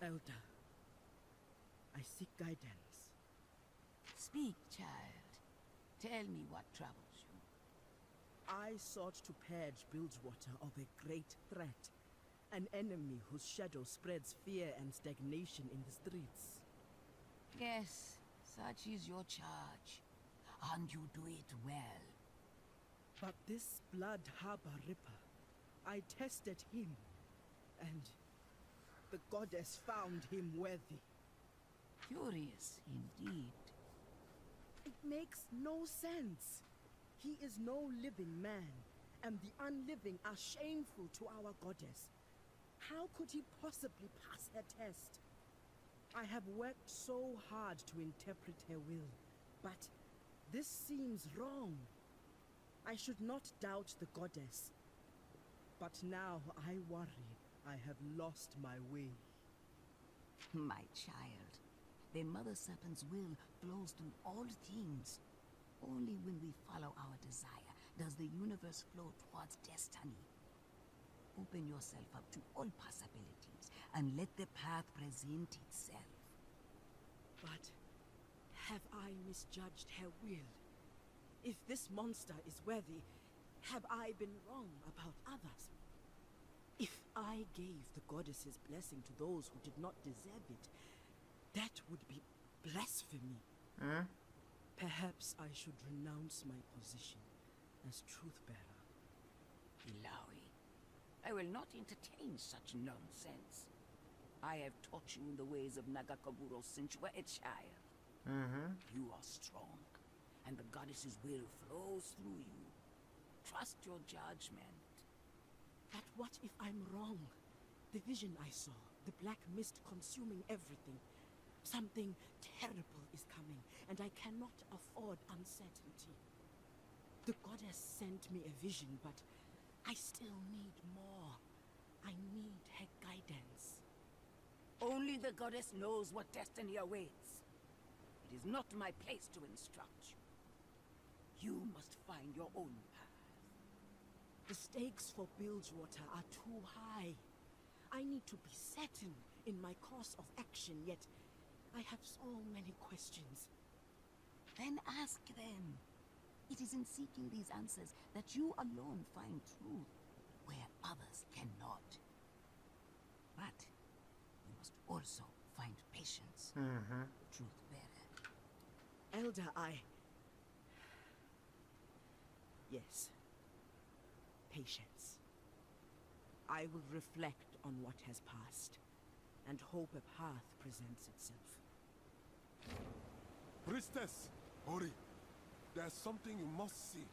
Elder, I seek guidance. Speak, child. Tell me what troubles you. I sought to purge Bilgewater of a great threat. An enemy whose shadow spreads fear and stagnation in the streets. Yes, such is your charge. And you do it well. But this Blood Harbor Ripper, I tested him, and the goddess found him worthy. Curious indeed. It makes no sense. He is no living man, and the unliving are shameful to our goddess. How could he possibly pass her test? I have worked so hard to interpret her will, but this seems wrong. I should not doubt the goddess. But now I worry I have lost my way. My child, the Mother Serpent's will flows through all things. Only when we follow our desire does the universe flow towards destiny. Open yourself up to all possibilities and let the path present itself. But have I misjudged her will? If this monster is worthy, have I been wrong about others? If I gave the goddess's blessing to those who did not deserve it, that would be blasphemy. Perhaps I should renounce my position as truth-bearer. Ilawi, I will not entertain such nonsense. I have taught you in the ways of Nagakaburo since you were a child. You are strong, and the goddess's will flows through you. Trust your judgment. But what if I'm wrong? The vision I saw, the black mist consuming everything. Something terrible is coming, and I cannot afford uncertainty. The goddess sent me a vision, but I still need more. I need her guidance. Only the goddess knows what destiny awaits. It is not my place to instruct you. You must find your own path. The stakes for Bilgewater are too high. I need to be certain in my course of action, yet I have so many questions. Then ask them. It is in seeking these answers that you alone find truth, where others cannot. But you must also find patience. Truth bearer. Elder, Yes. Patience. I will reflect on what has passed, and hope a path presents itself. Priestess, hurry. There's something you must see.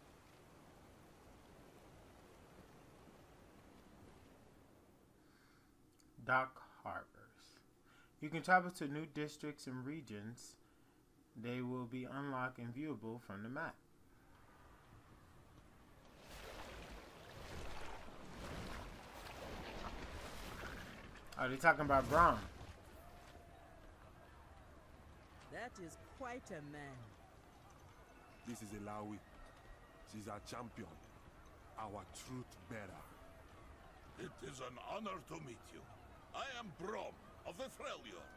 Dock harbors. You can travel to new districts and regions. They will be unlocked and viewable from the map. Are they talking about Braum? That is quite a man. This is Ilawi. She's our champion, our truth bearer. It is an honor to meet you. I am Braum of the Freljord.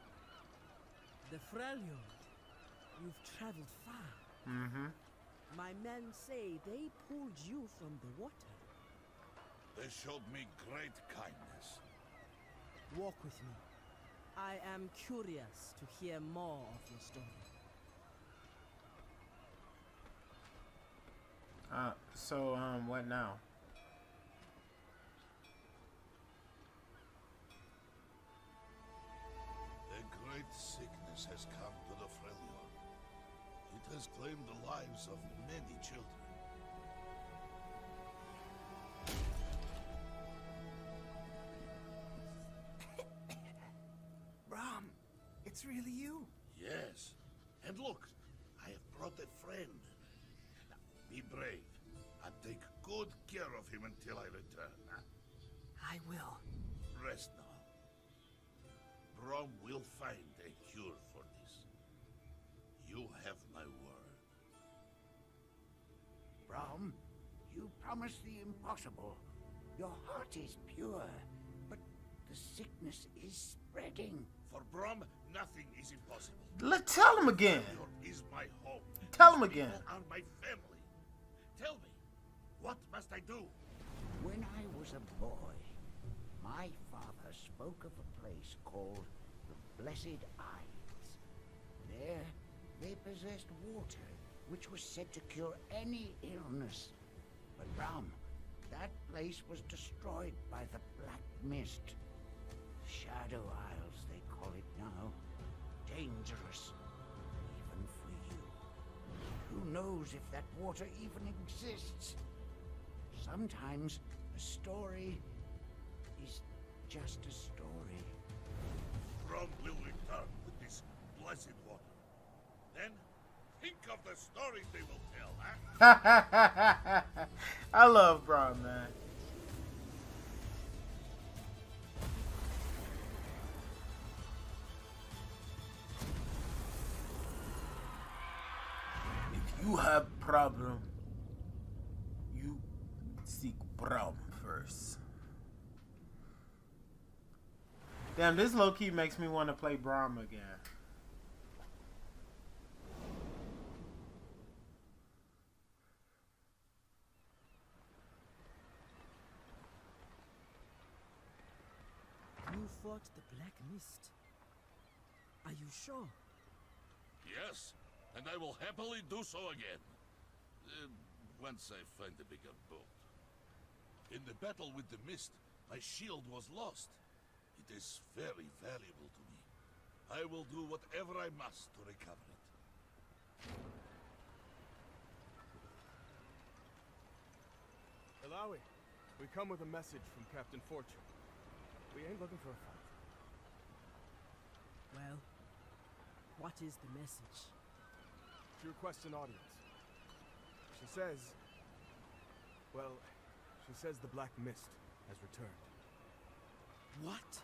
The Freljord. You've traveled far. My men say they pulled you from the water. They showed me great kindness. Walk with me. I am curious to hear more of your story. What now? A great sickness has come to the Freljord. It has claimed the lives of many children. Braum, it's really you. Yes. And look, I have brought a friend. Now, be brave and take good care of him until I return. Huh? I will. Rest now. Braum will find a cure for this. You have my word. Braum, you promised the impossible. Your heart is pure, but The sickness is spreading. For Braum, nothing is impossible. Let's tell him again. Failure is my home. Tell These him again. people are my family. Tell me, what must I do? When I was a boy, my father spoke of a place called the Blessed Isles. There, they possessed water, which was said to cure any illness. But Braum, that place was destroyed by the Black Mist. Shadow Isles, they call it now. Dangerous, even for you. Who knows if that water even exists? Sometimes a story is just a story. Braum will return with this blessed water. Then, think of the stories they will tell, huh? I love Braum, man. If you have problem, you seek Braum first. Damn, this low-key makes me want to play Braum again. You fought the Black Mist. Are you sure? Yes, and I will happily do so again. Once I find a bigger boat. In the battle with the mist, my shield was lost. It is very valuable to me. I will do whatever I must to recover it. Ilawi, we come with a message from Captain Fortune. We ain't looking for a fight. Well, what is the message? She requests an audience. She says... Well, she says the Black Mist has returned. What?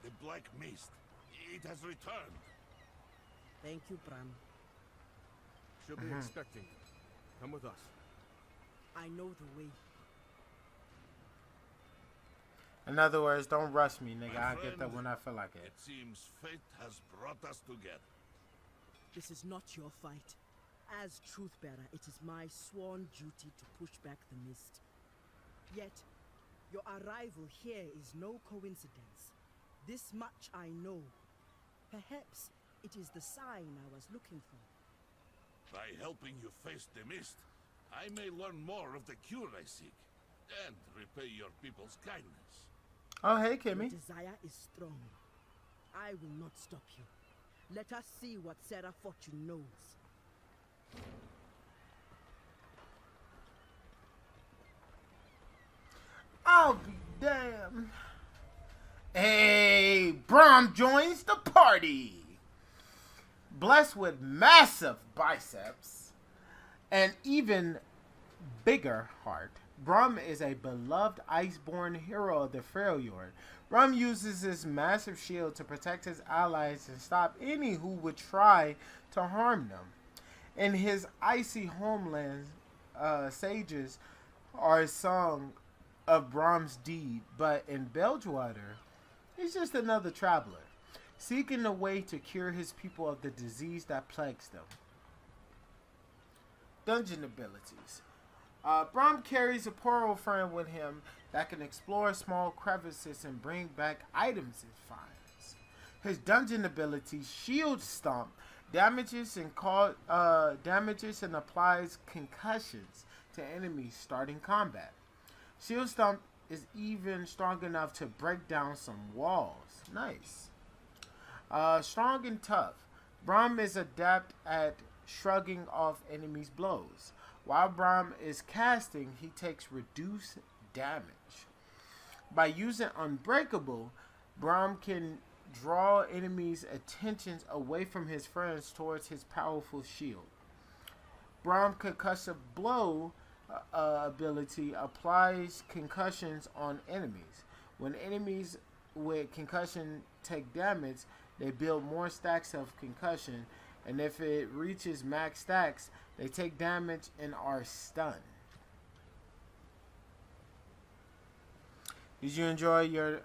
The Black Mist. It has returned. Thank you, Braum. She'll be expecting you. Come with us. I know the way. In other words, don't rush me, nigga. My I'll get that friend, when I feel like it. It seems fate has brought us together. This is not your fight. As Truthbearer, it is my sworn duty to push back the mist. Yet, your arrival here is no coincidence. This much I know. Perhaps it is the sign I was looking for. By helping you face the mist, I may learn more of the cure I seek, and repay your people's kindness. Oh, hey, Your Kimmy. desire is strong. I will not stop you. Let us see what Sarah Fortune knows. I'll be damned. Hey, Braum joins the party. Blessed with massive biceps and even bigger heart, Braum is a beloved iceborne hero of the Freljord. Braum uses his massive shield to protect his allies and stop any who would try to harm them. In his icy homeland, sages are sung of Braum's deed, but in Belgewater, he's just another traveler, seeking a way to cure his people of the disease that plagues them. Dungeon abilities. Braum carries a portal friend with him that can explore small crevices and bring back items it finds. His dungeon ability, Shield Stomp, damages and applies concussions to enemies starting combat. Shield Stomp is even strong enough to break down some walls. Nice. Strong and tough. Braum is adept at shrugging off enemies' blows. While Braum is casting, he takes reduced damage. By using Unbreakable, Braum can draw enemies' attentions away from his friends towards his powerful shield. Braum Concussive Blow ability applies concussions on enemies. When enemies with concussion take damage, they build more stacks of concussion, and if it reaches max stacks, they take damage and are stunned. Did you enjoy your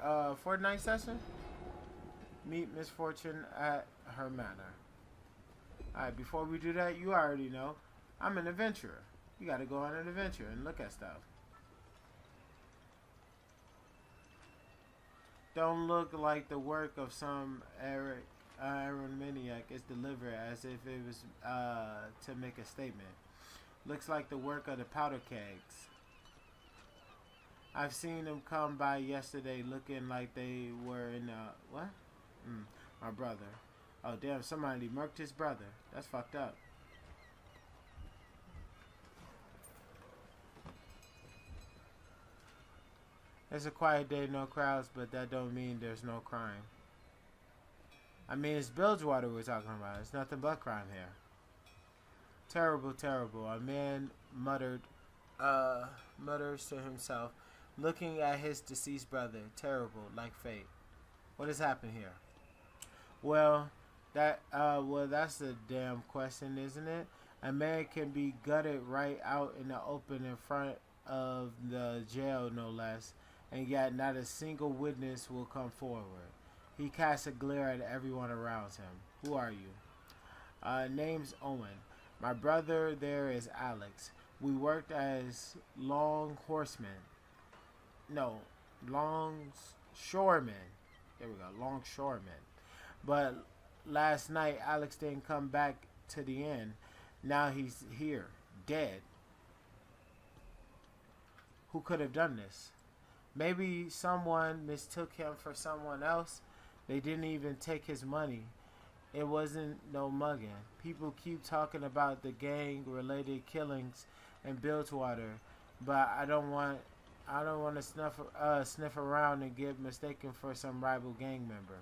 Fortnite session? Meet Miss Fortune at her manor. Alright, before we do that, you already know I'm an adventurer. You gotta go on an adventure and look at stuff. Don't look like the work of some Iron Maniac is delivered as if it was to make a statement. Looks like the work of the powder kegs. I've seen them come by yesterday looking like they were in what? My brother. Oh damn, somebody murked his brother. That's fucked up. It's a quiet day, no crowds, but that don't mean there's no crime. I mean, it's Bilgewater we're talking about. It's nothing but crime here. Terrible, terrible. A man mutters to himself, looking at his deceased brother. Terrible, like fate. What has happened here? Well, that's the damn question, isn't it? A man can be gutted right out in the open in front of the jail, no less, and yet not a single witness will come forward. He casts a glare at everyone around him. Who are you? Name's Owen. My brother there is Alex. We worked as longshoremen. There we go, longshoremen. But last night, Alex didn't come back to the inn. Now he's here, dead. Who could have done this? Maybe someone mistook him for someone else. They didn't even take his money. It wasn't no mugging. People keep talking about the gang-related killings in Bilgewater, but I don't want to sniff around and get mistaken for some rival gang member.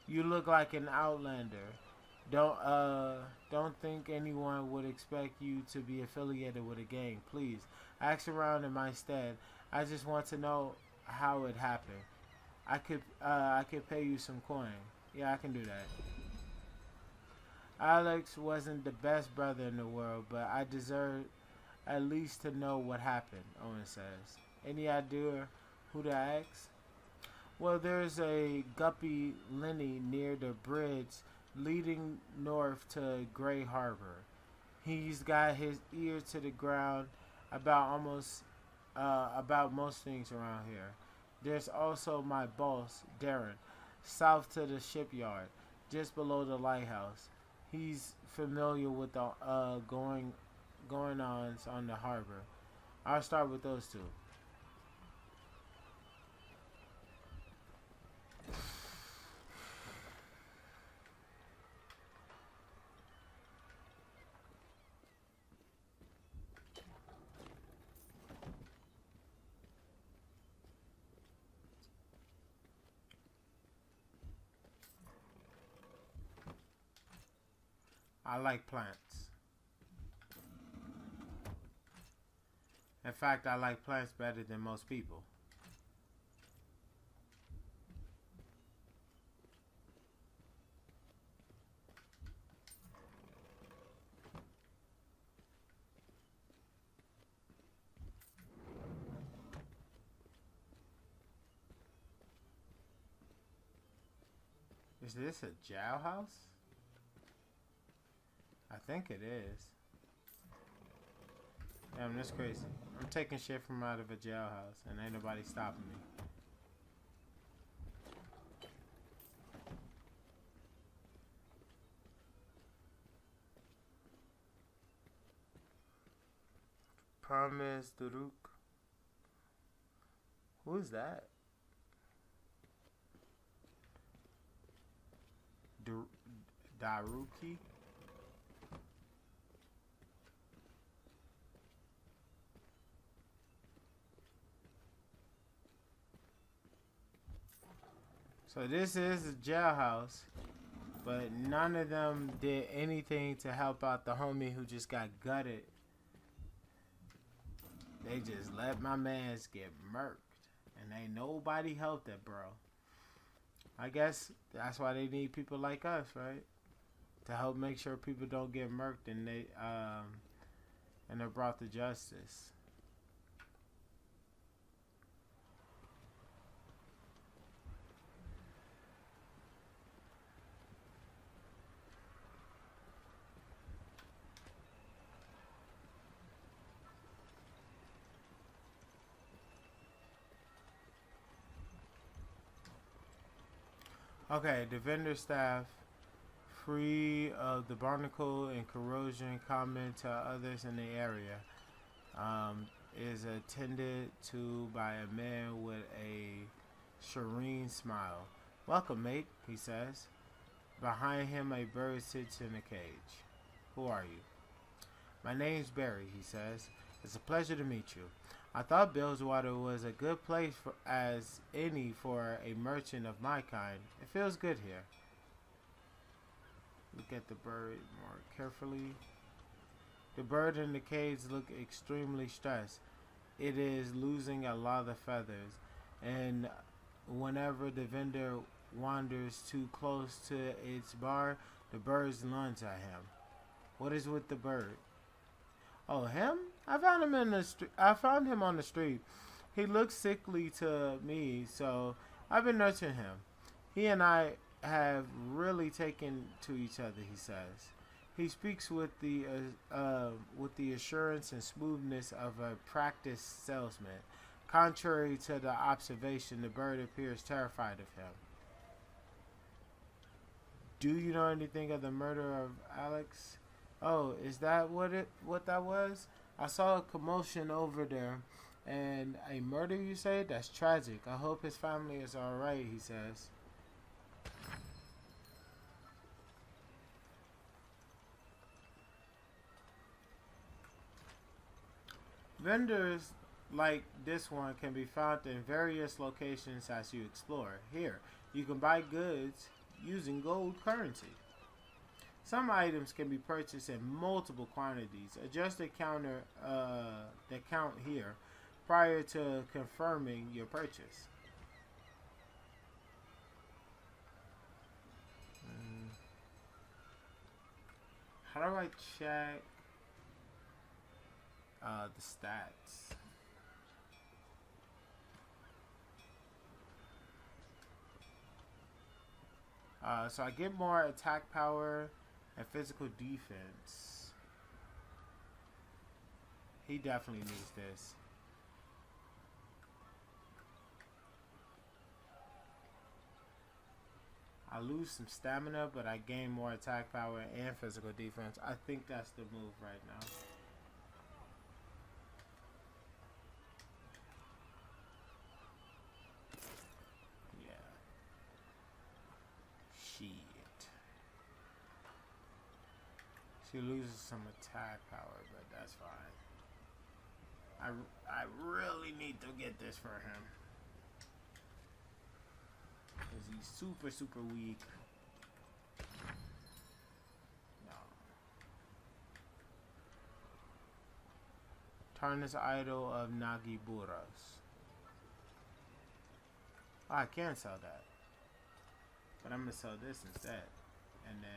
You look like an outlander. Don't think anyone would expect you to be affiliated with a gang. Please, ask around in my stead. I just want to know how it happened. I could pay you some coin. Yeah, I can do that. Alex wasn't the best brother in the world, but I deserve at least to know what happened, Owen says. Any idea who to ask? Well, there's a guppy Lenny near the bridge leading north to Gray Harbor. He's got his ear to the ground about most things around here. There's also my boss, Darren, south to the shipyard, just below the lighthouse. He's familiar with the going-ons on the harbor. I'll start with those two. I like plants. In fact, I like plants better than most people. Is this a jailhouse? I think it is. Damn, that's crazy. I'm taking shit from out of a jailhouse and ain't nobody stopping me. Promise Duruk. Who is that? Daruki? So this is a jailhouse, but none of them did anything to help out the homie who just got gutted. They just let my mans get murked, and ain't nobody helped it, bro. I guess that's why they need people like us, right? To help make sure people don't get murked and they're brought to justice. Okay, the vendor staff, free of the barnacle and corrosion common to others in the area, is attended to by a man with a serene smile. Welcome, mate, he says. Behind him, a bird sits in a cage. Who are you? My name's Barry, he says. It's a pleasure to meet you. I thought Billswater was a good place as any for a merchant of my kind. It feels good here. Look at the bird more carefully. The bird in the cage looks extremely stressed. It is losing a lot of feathers, and whenever the vendor wanders too close to its bar, the birds lunge at him. What is with the bird? Oh, him? I found him in the street. I found him on the street. He looks sickly to me, so I've been nurturing him. He and I have really taken to each other, he says. He speaks with the assurance and smoothness of a practiced salesman. Contrary to the observation, the bird appears terrified of him. Do you know anything of the murder of Alex? Oh, is that what that was? I saw a commotion over there. And a murder, you say? That's tragic. I hope his family is alright, he says. Vendors like this one can be found in various locations as you explore. Here, you can buy goods using gold currency. Some items can be purchased in multiple quantities. Adjust the count here prior to confirming your purchase. How do I check the stats? So I get more attack power and physical defense. He definitely needs this. I lose some stamina, but I gain more attack power and physical defense. I think that's the move right now. Yeah. Shit. She loses some attack power, but that's fine. I really need to get this for him. Because he's super, super weak. No. Tarnished Idol of Nagiburas. Oh, I can sell that. But I'm going to sell this instead. And then...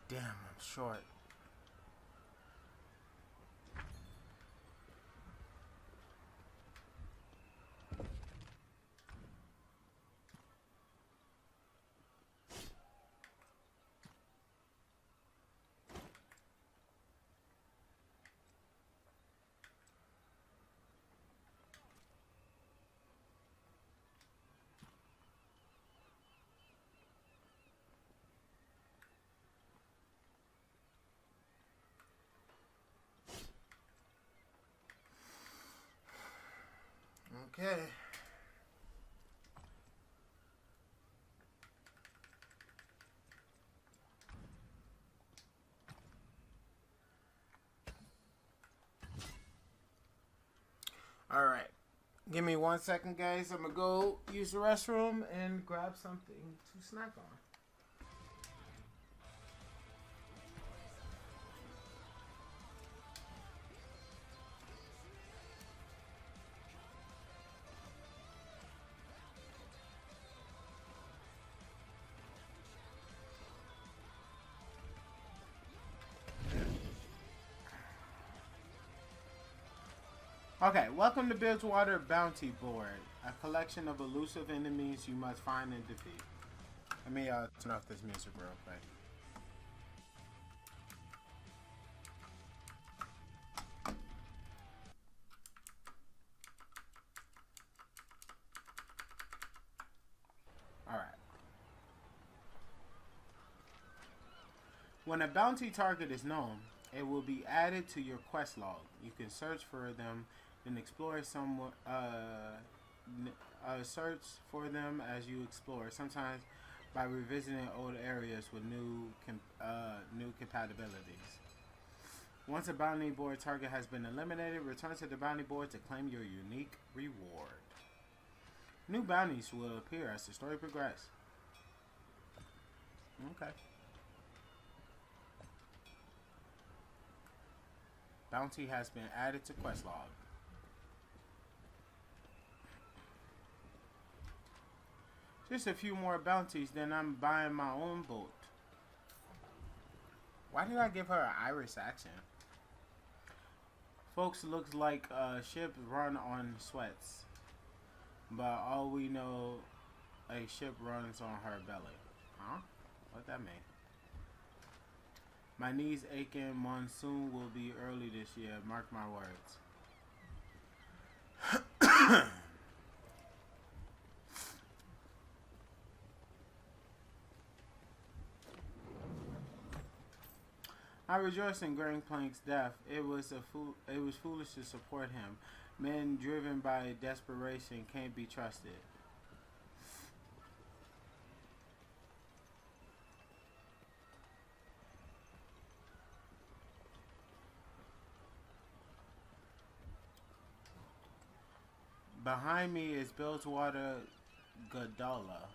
Damn, I'm short. Okay. All right. Give me 1 second, guys. I'm going to go use the restroom and grab something to snack on. Okay, welcome to Bilgewater Bounty Board, a collection of elusive enemies you must find and defeat. Let me turn off this music real quick. Alright. When a bounty target is known, it will be added to your quest log. You can search for them and explore search for them as you explore, sometimes by revisiting old areas with new compatibilities. Once a bounty board target has been eliminated, return to the bounty board to claim your unique reward. New bounties will appear as the story progresses. Okay. Bounty has been added to quest log. Just a few more bounties, then I'm buying my own boat. Why did I give her an Irish accent? Folks, looks like ships run on sweats. But all we know, a ship runs on her belly. Huh? What that mean? My knees aching. Monsoon will be early this year. Mark my words. I rejoice in Gangplank's death. It was foolish to support him. Men driven by desperation can't be trusted. Behind me is Bilgewater Godola.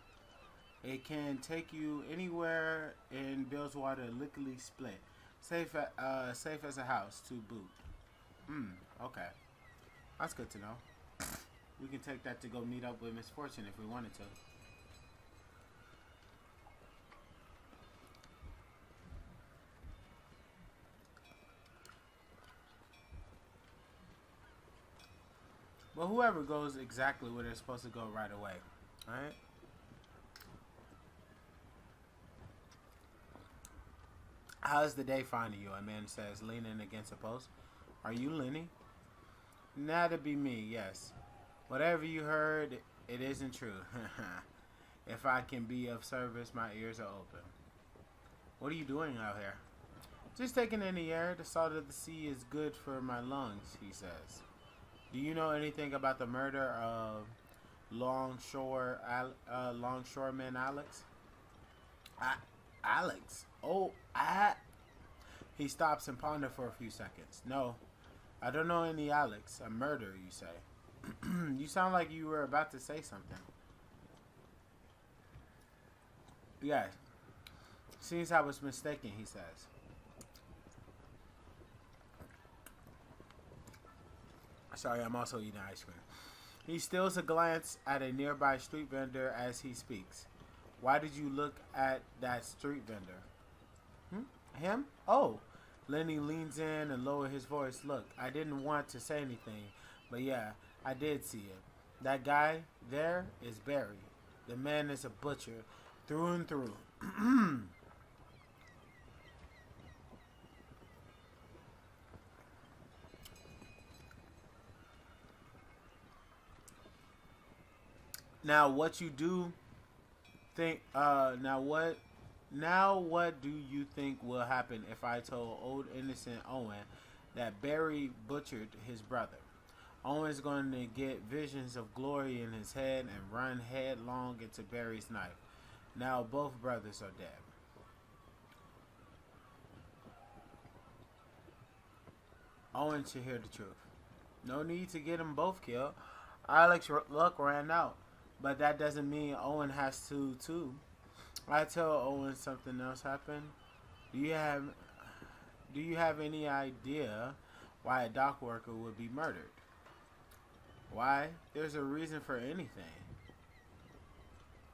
It can take you anywhere in Bilgewater, lickety split. Safe as a house to boot. Okay. That's good to know. We can take that to go meet up with Misfortune if we wanted to. Well, whoever goes exactly where they're supposed to go right away. Alright? How's the day finding you? A man says, leaning against a post. Are you Lenny? That'd be me, yes. Whatever you heard, it isn't true. If I can be of service, my ears are open. What are you doing out here? Just taking in the air. The salt of the sea is good for my lungs, he says. Do you know anything about the murder of longshoreman Alex? Alex? Oh, He stops and ponders for a few seconds. No, I don't know any Alex. A murder, you say. You sound like you were about to say something. Yes. Seems I was mistaken, he says. Sorry, I'm also eating ice cream. He steals a glance at a nearby street vendor as he speaks. Why did you look at that street vendor? Him? Oh. Lenny leans in and lowers his voice. Look, I didn't want to say anything, but yeah, I did see it. That guy there is Barry. The man is a butcher, through and through. Now, what you do think? Now what do you think will happen if I told old innocent Owen that Barry butchered his brother? Owen's going to get visions of glory in his head and run headlong into Barry's knife. Now both brothers are dead. Owen should hear the truth. No need to get them both killed. Alex's luck ran out. But that doesn't mean Owen has to, too. I tell Owen something else happened. Do you have any idea why a dock worker would be murdered? Why? There's a reason for anything.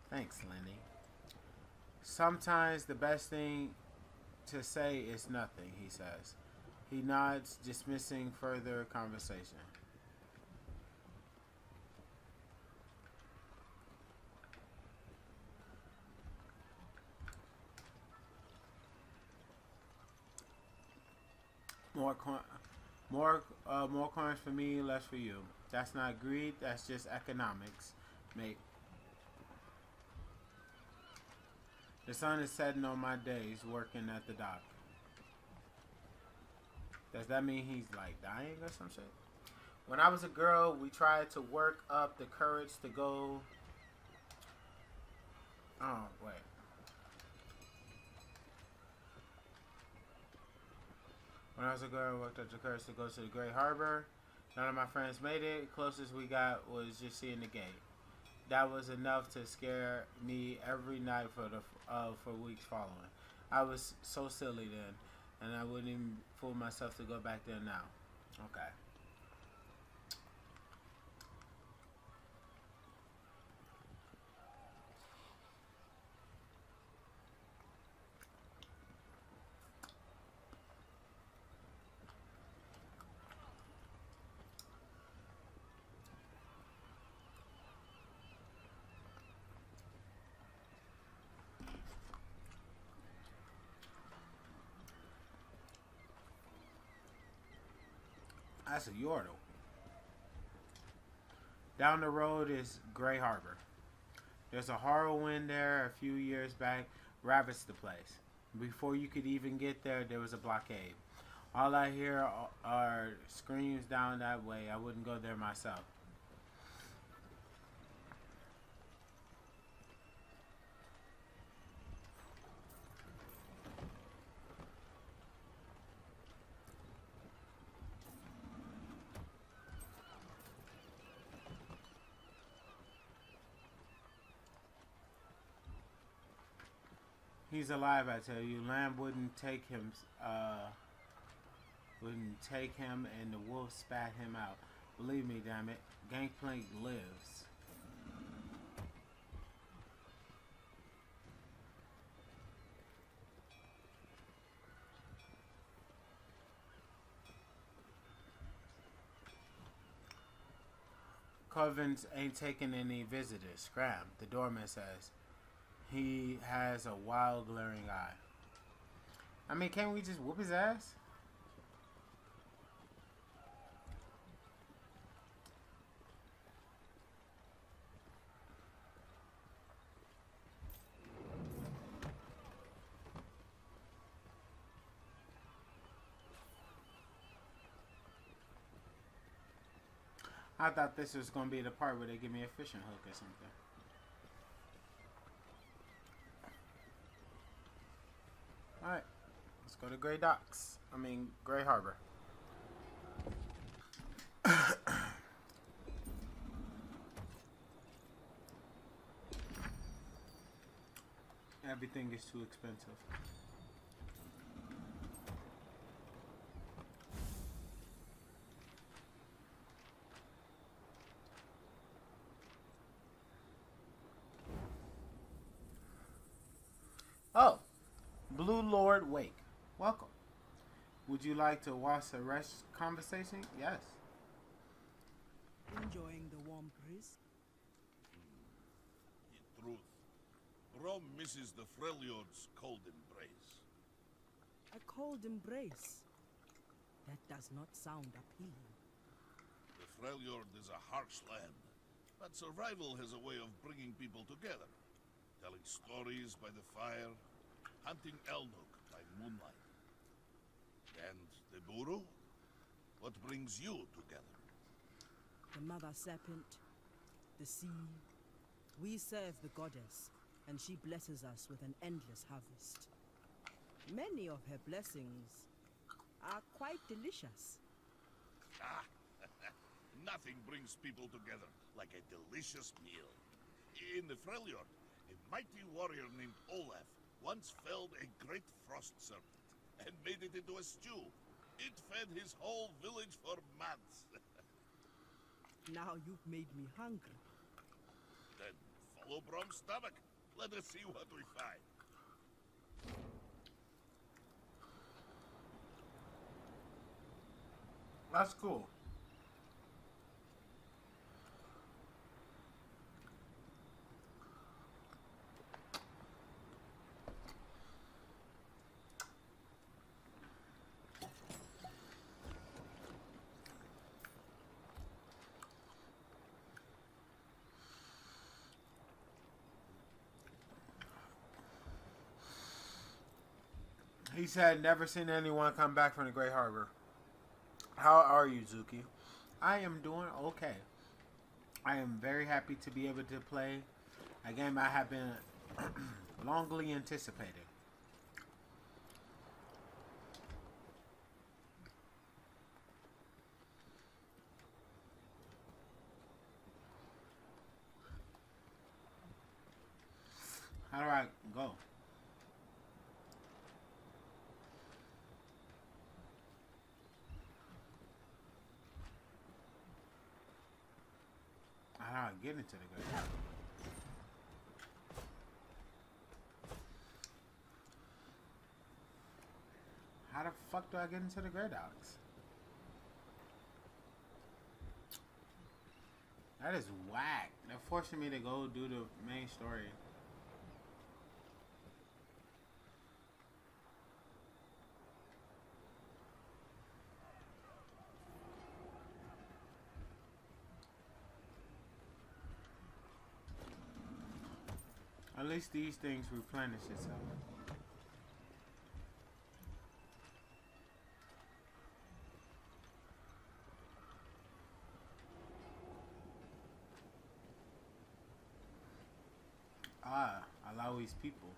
Thanks, Lenny. Sometimes the best thing to say is nothing, he says. He nods, dismissing further conversation. More coin, more coins for me, less for you. That's not greed. That's just economics, mate. The sun is setting on my days working at the dock. Does that mean he's like dying or some shit? When I was a girl, we tried to work up the courage to go. Oh, wait. When I was a girl, I worked up the courage to go to the Great Harbor. None of my friends made it. Closest we got was just seeing the gate. That was enough to scare me every night for weeks following. I was so silly then, and I wouldn't even fool myself to go back there now. Okay. That's a yordle. Down the road is Gray Harbor. There's a horror wind there a few years back, ravaged the place. Before you could even get there, there was a blockade. All I hear are screams down that way. I wouldn't go there myself. He's alive, I tell you. Lamb wouldn't take him, and the wolf spat him out. Believe me, damn it. Gangplank lives. Covens ain't taking any visitors. Scram, the doorman says. He has a wild, glaring eye. I mean, can't we just whoop his ass? I thought this was going to be the part where they give me a fishing hook or something. Alright, let's go to Gray Docks. Gray Harbor. Everything is too expensive. Oh, Blue Lord Wake. Welcome. Would you like to watch the rest conversation? Yes. Enjoying the warm breeze? In truth, Braum misses the Freljord's cold embrace. A cold embrace? That does not sound appealing. The Freljord is a harsh land, but survival has a way of bringing people together. Telling stories by the fire, hunting Elnuk by moonlight. And the Buru? What brings you together? The mother serpent, the sea. We serve the goddess, and she blesses us with an endless harvest. Many of her blessings are quite delicious. Ah, nothing brings people together like a delicious meal. In the Freljord, a mighty warrior named Olaf once felled a great frost serpent and made it into a stew. It fed his whole village for months. Now you've made me hungry. Then follow Braum's stomach. Let us see what we find. That's cool. He said, never seen anyone come back from the Great Harbor. How are you, Zuki? I am doing okay. I am very happy to be able to play a game I have been longly anticipating. How do I go? How do I get into the game? How the fuck do I get into the Grey Docks? That is whack. They're forcing me to go do the main story. At least these things replenish itself. Ah, Alawi's people.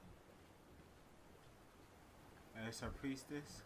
It's a priestess.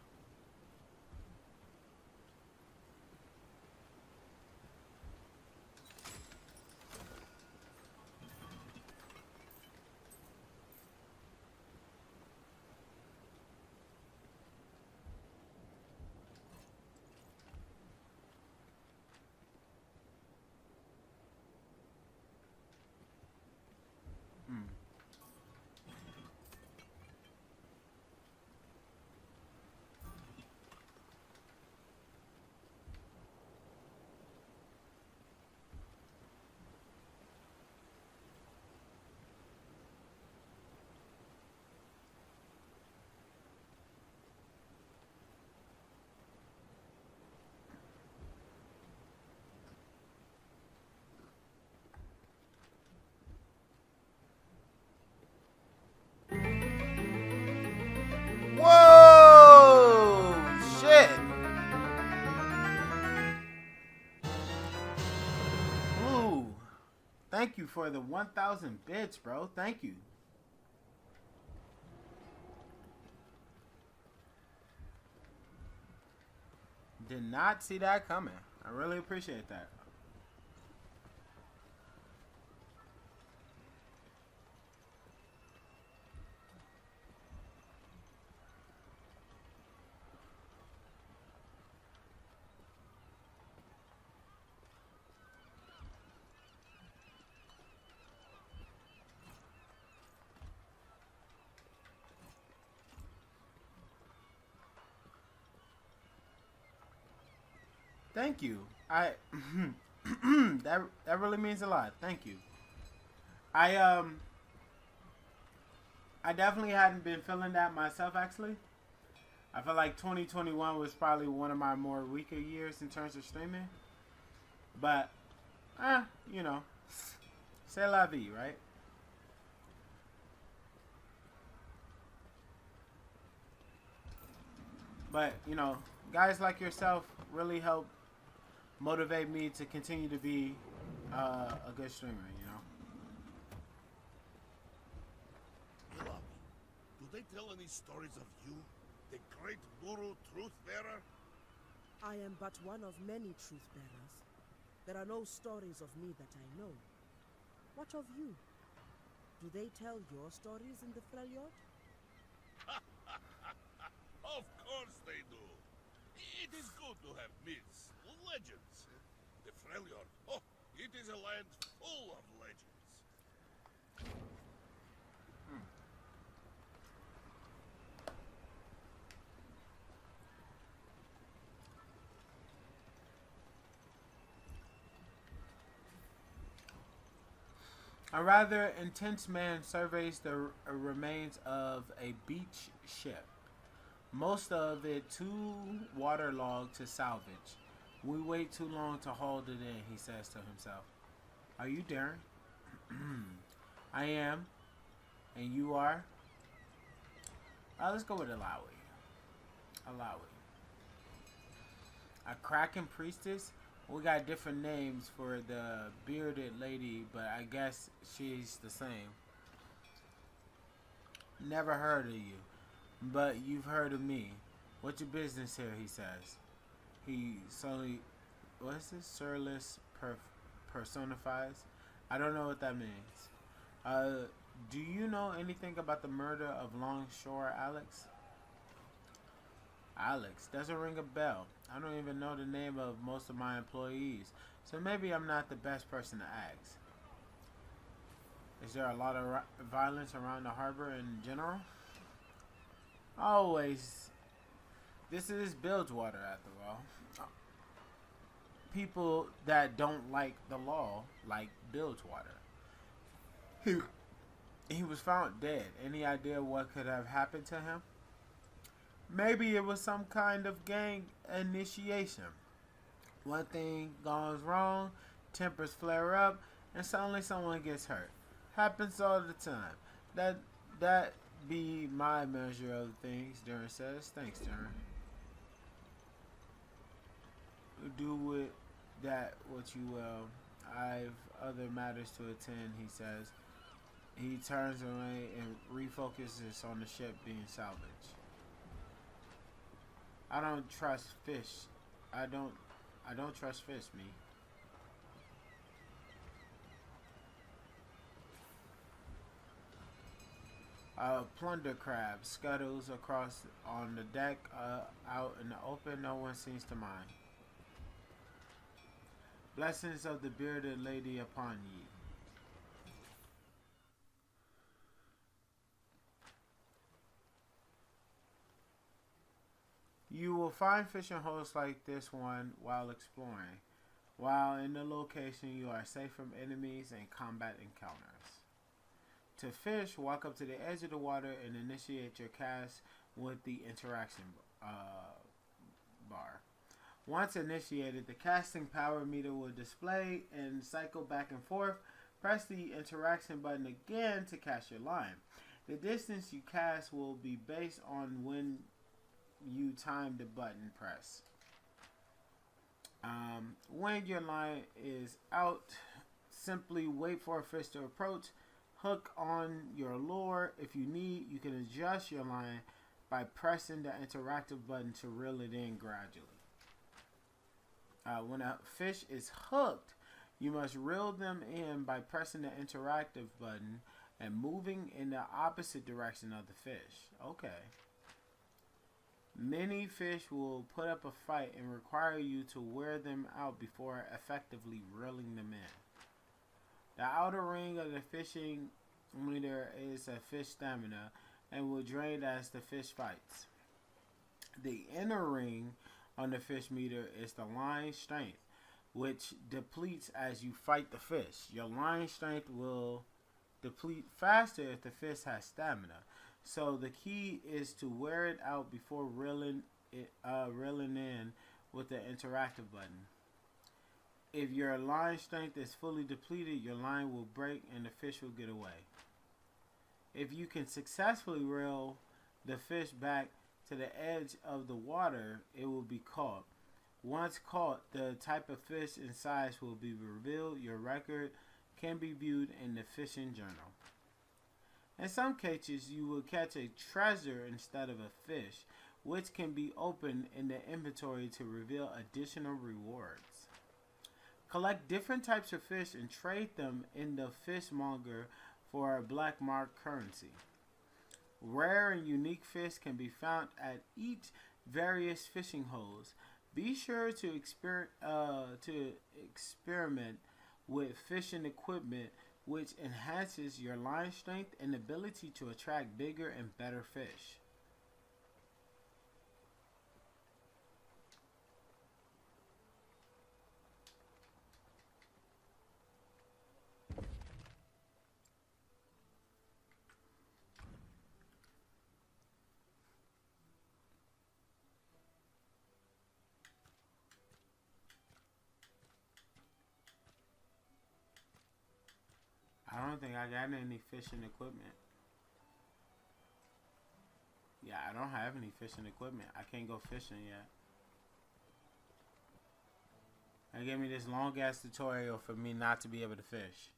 Whoa! Shit! Ooh. Thank you for the 1,000 bits, bro. Thank you. Did not see that coming. I really appreciate that. Thank you. That really means a lot. Thank you. I definitely hadn't been feeling that myself actually. I feel like 2021 was probably one of my more weaker years in terms of streaming. But you know, c'est la vie, right? But, you know, guys like yourself really help motivate me to continue to be a good streamer, you know? Ilawi, do they tell any stories of you? The great guru truth bearer? I am but one of many truth bearers. There are no stories of me that I know. What of you? Do they tell your stories in the Freljord? Of course they do. It is good to have myths, legends. The Freljord, oh, it is a land full of legends. A rather intense man surveys the remains of a beach ship. Most of it too waterlogged to salvage. We wait too long to hold it in, he says to himself. Are you Darren? I am. And you are? Let's go with Alawi. Alawi. A Kraken priestess? We got different names for the bearded lady, but I guess she's the same. Never heard of you, but you've heard of me. What's your business here, he says. He slowly, what's this? Surless personifies? I don't know what that means. Do you know anything about the murder of Longshore Alex? Alex doesn't ring a bell. I don't even know the name of most of my employees, so maybe I'm not the best person to ask. Is there a lot of violence around the harbor in general? Always. This is Bilgewater, after all. People that don't like the law like Bilgewater. He was found dead. Any idea what could have happened to him? Maybe it was some kind of gang initiation. One thing goes wrong, tempers flare up, and suddenly someone gets hurt. Happens all the time. That be my measure of things, Darren says. Thanks, Darren. Do with that what you will. I've other matters to attend, he says. He turns away and refocuses on the ship being salvaged. I don't trust fish. I don't trust fish, me. A plunder crab scuttles across on the deck, out in the open. No one seems to mind. Blessings of the bearded lady upon ye. You will find fishing holes like this one while exploring. While in the location, you are safe from enemies and combat encounters. To fish, walk up to the edge of the water and initiate your cast with the interaction bar. Once initiated, the casting power meter will display and cycle back and forth. Press the interaction button again to cast your line. The distance you cast will be based on when you time the button press. When your line is out, simply wait for a fish to approach. Hook on your lure. If you need, you can adjust your line by pressing the interactive button to reel it in gradually. When a fish is hooked, you must reel them in by pressing the interactive button and moving in the opposite direction of the fish. Okay. Many fish will put up a fight and require you to wear them out before effectively reeling them in. The outer ring of the fishing meter is a fish stamina and will drain as the fish fights. The inner ring on the fish meter is the line strength, which depletes as you fight the fish. Your line strength will deplete faster if the fish has stamina. So the key is to wear it out before reeling in with the interactive button. If your line strength is fully depleted, your line will break and the fish will get away. If you can successfully reel the fish back to the edge of the water, it will be caught. Once caught, the type of fish and size will be revealed. Your record can be viewed in the fishing journal. In some cases, you will catch a treasure instead of a fish, which can be opened in the inventory to reveal additional rewards. Collect different types of fish and trade them in the fishmonger for a black mark currency. Rare and unique fish can be found at each various fishing holes. Be sure to experiment with fishing equipment which enhances your line strength and ability to attract bigger and better fish. I don't think I got any fishing equipment. Yeah, I don't have any fishing equipment. I can't go fishing yet. They gave me this long ass tutorial for me not to be able to fish.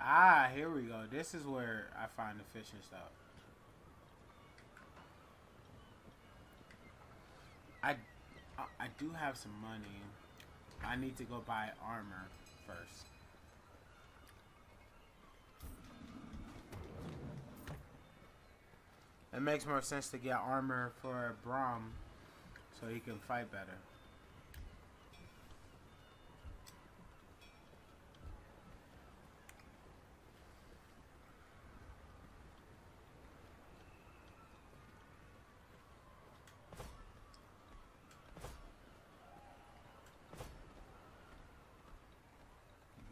Ah, here we go. This is where I find the fishing stuff. I, I do have some money. I need to go buy armor first. It makes more sense to get armor for Braum so he can fight better.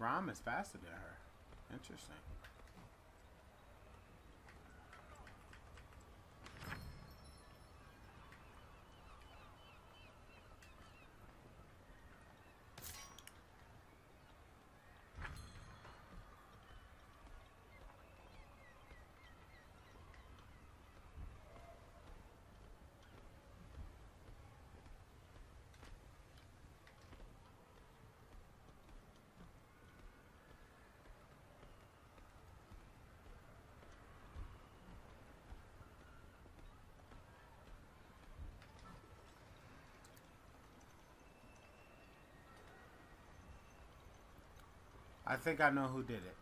Braum is faster than her. Interesting. I think I know who did it.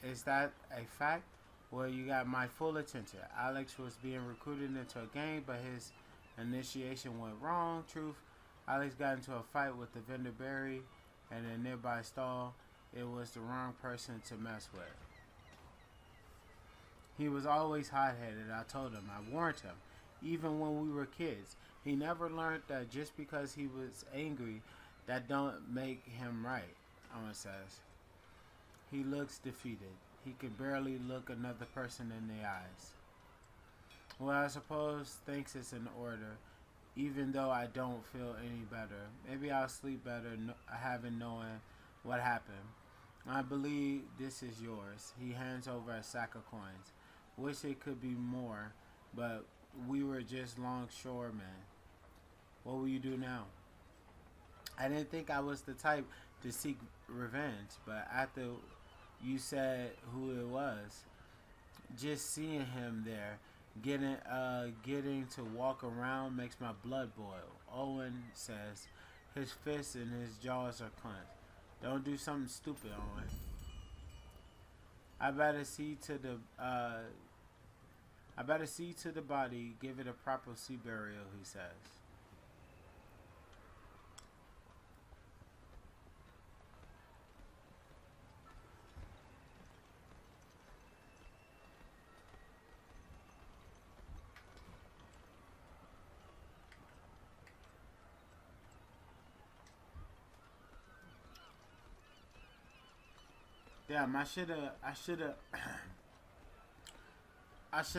Is that a fact? Well, you got my full attention. Alex was being recruited into a gang, but his initiation went wrong. Truth, Alex got into a fight with the vendor Barry in a nearby stall. It was the wrong person to mess with. He was always hot-headed, I told him. I warned him. Even when we were kids. He never learned that just because he was angry, that don't make him right, Owen says. He looks defeated. He can barely look another person in the eyes. Well, I suppose thanks is in order, even though I don't feel any better. Maybe I'll sleep better having knowing what happened. I believe this is yours. He hands over a sack of coins. Wish it could be more, but we were just longshoremen. What will you do now? I didn't think I was the type to seek revenge, but after you said who it was, just seeing him there, getting to walk around makes my blood boil. Owen says, his fists and his jaws are clenched. Don't do something stupid, Owen. I better see to the body, give it a proper sea burial, he says. Damn, I should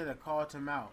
have called him out.